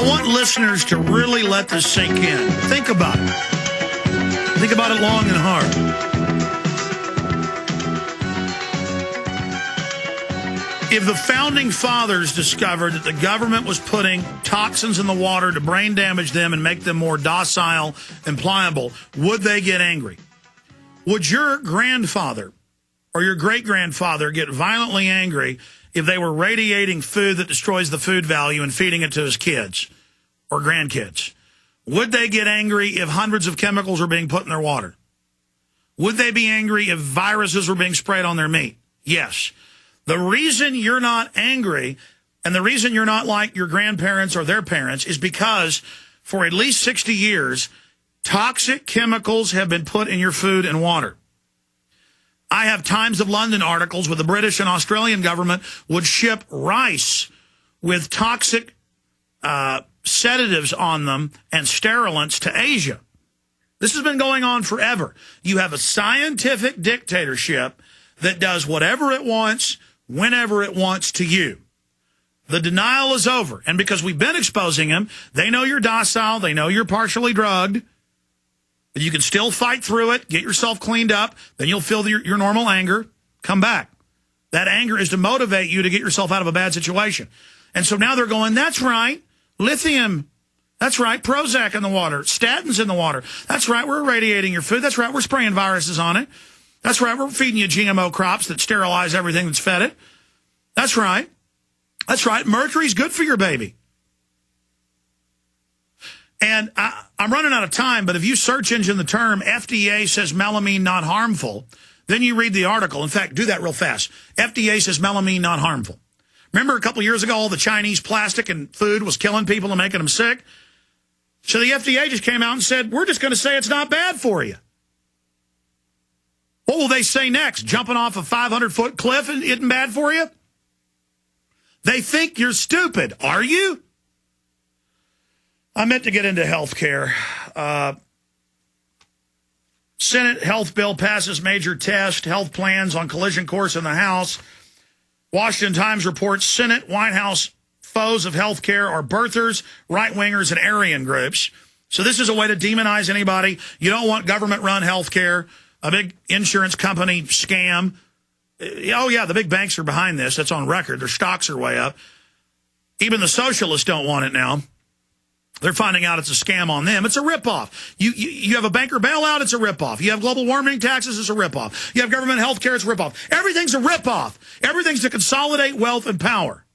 I want listeners to really let this sink in. Think about it. Think about it long and hard. If the founding fathers discovered that the government was putting toxins in the water to brain damage them and make them more docile and pliable, would they get angry? Would your grandfather or your great-grandfather get violently angry if they were radiating food that destroys the food value and feeding it to his kids or grandkids? Would they get angry if hundreds of chemicals were being put in their water? Would they be angry if viruses were being sprayed on their meat? Yes. The reason you're not angry and the reason you're not like your grandparents or their parents is because for at least 60 years, toxic chemicals have been put in your food and water. I have Times of London articles where the British and Australian government would ship rice with toxic sedatives on them and sterilants to Asia. This has been going on forever. You have a scientific dictatorship that does whatever it wants, whenever it wants to you. The denial is over. And because we've been exposing them, they know you're docile, they know you're partially drugged, but you can still fight through it, get yourself cleaned up, then you'll feel your normal anger, come back. That anger is to motivate you to get yourself out of a bad situation. And so now they're going, that's right, lithium. That's right, Prozac in the water, statins in the water. That's right, we're irradiating your food. That's right, we're spraying viruses on it. That's right, we're feeding you GMO crops that sterilize everything that's fed it. That's right. That's right, mercury's good for your baby. And I'm running out of time, but if you search engine the term FDA says melamine not harmful, then you read the article. In fact, do that real fast. FDA says melamine not harmful. Remember a couple of years ago, all the Chinese plastic and food was killing people and making them sick? So the FDA just came out and said, we're just going to say it's not bad for you. What will they say next? Jumping off a 500-foot cliff isn't bad for you? They think you're stupid. Are you? I meant to get into health care. Senate health bill passes major test. Health plans on collision course in the House. Washington Times reports Senate, White House foes of health care are birthers, right-wingers, and Aryan groups. So this is a way to demonize anybody. You don't want government-run health care. A big insurance company scam. Oh, yeah, the big banks are behind this. That's on record. Their stocks are way up. Even the socialists don't want it now. They're finding out it's a scam on them. It's a ripoff. You have a banker bailout, it's a ripoff. You have global warming taxes, it's a ripoff. You have government health care, it's a ripoff. Everything's a ripoff. Everything's to consolidate wealth and power.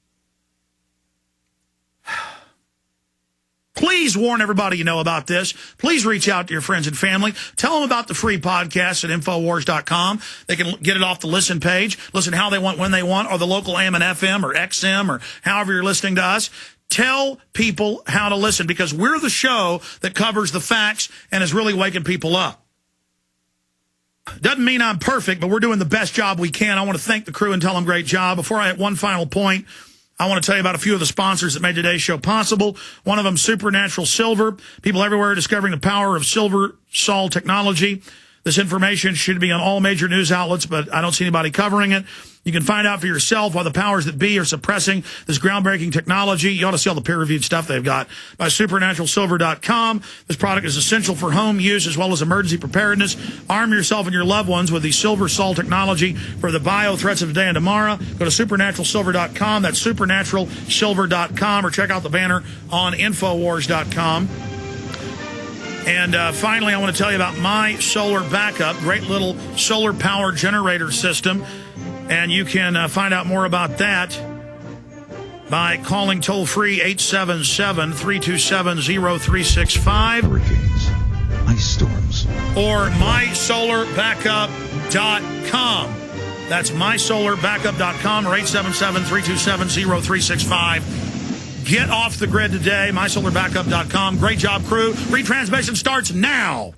Please warn everybody you know about this. Please reach out to your friends and family. Tell them about the free podcast at Infowars.com. They can get it off the listen page. Listen how they want, when they want, or the local AM and FM or XM or however you're listening to us. Tell people how to listen because we're the show that covers the facts and is really waking people up. Doesn't mean I'm perfect, but we're doing the best job we can. I want to thank the crew and tell them great job. Before I hit one final point, I want to tell you about a few of the sponsors that made today's show possible. One of them, Supernatural Silver. People everywhere are discovering the power of silver sol technology. This information should be on all major news outlets, but I don't see anybody covering it. You can find out for yourself why the powers that be are suppressing this groundbreaking technology. You ought to see all the peer-reviewed stuff they've got by supernaturalsilver.com. This product is essential for home use as well as emergency preparedness. Arm yourself and your loved ones with the silver sol technology for the bio threats of today and tomorrow. Go to supernaturalsilver.com. That's supernaturalsilver.com, or check out the banner on Infowars.com. And finally, I want to tell you about My Solar Backup, great little solar power generator system. And you can find out more about that by calling toll-free 877-327-0365. Hurricanes, ice storms. Or mysolarbackup.com. That's mysolarbackup.com or 877-327-0365. Get off the grid today, mysolarbackup.com. Great job, crew. Retransmission starts now.